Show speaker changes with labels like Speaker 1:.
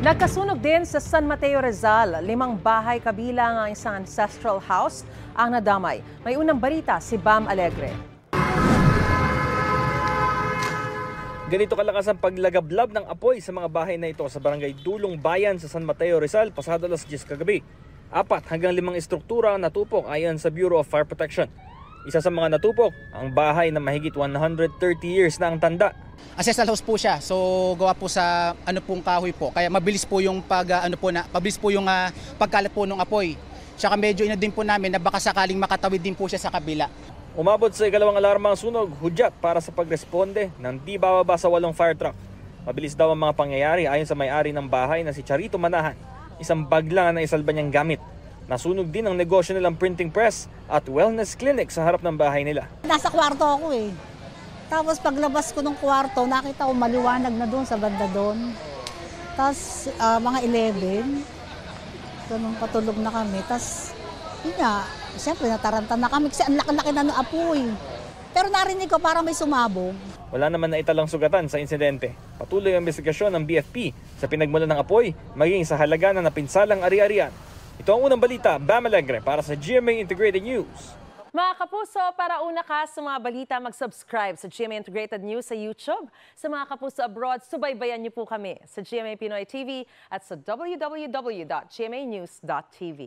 Speaker 1: Nagkasunog din sa San Mateo, Rizal. 5 bahay kabilang ang isang ancestral house ang nadamay. May unang balita si Bam Alegre.
Speaker 2: Ganito kalakas ang paglagablab ng apoy sa mga bahay na ito sa barangay Dulong Bayan sa San Mateo, Rizal pasado alas 10 kagabi. 4 hanggang 5 estruktura ang natupok ayon sa Bureau of Fire Protection. Isa sa mga natupok, ang bahay na mahigit 130 years na ang tanda.
Speaker 3: Ancestral house po siya. So gawa po sa pong kahoy po. Kaya mabilis po yung pagkalat po ng apoy. Tsaka medyo din po namin na baka sakaling makatawid din po siya sa kabila.
Speaker 2: Umabot sa ikalawang alarma ang sunog, hudyat para sa pagresponde ng di bababa sa 8 fire truck. Mabilis daw ang mga pangyayari ayon sa may-ari ng bahay na si Charito Manahan. Isang bag lang na isalba niyang gamit. Nasunog din ang negosyo nilang printing press at wellness clinic sa harap ng bahay nila.
Speaker 4: Nasa kwarto ako eh. Tapos paglabas ko ng kwarto, nakita ko maliwanag na doon sa banda doon. Tapos mga 11, ganun patulog na kami. Tapos yun nga, siyempre nataranta na kami kasi ang laki-laki na ng apoy. Pero narinig ko parang may sumabog.
Speaker 2: Wala naman na italang sugatan sa insidente. Patuloy ang investigasyon ng BFP sa pinagmulan ng apoy, maging sa halaga na napinsalang ari-arian. Ito ang unang balita, Bam Alegre para sa GMA Integrated News.
Speaker 1: Mga kapuso, para una ka sa mga balita, mag-subscribe sa GMA Integrated News sa YouTube. Sa mga kapuso abroad, subaybayan niyo po kami sa GMA Pinoy TV at sa www.gmanews.tv.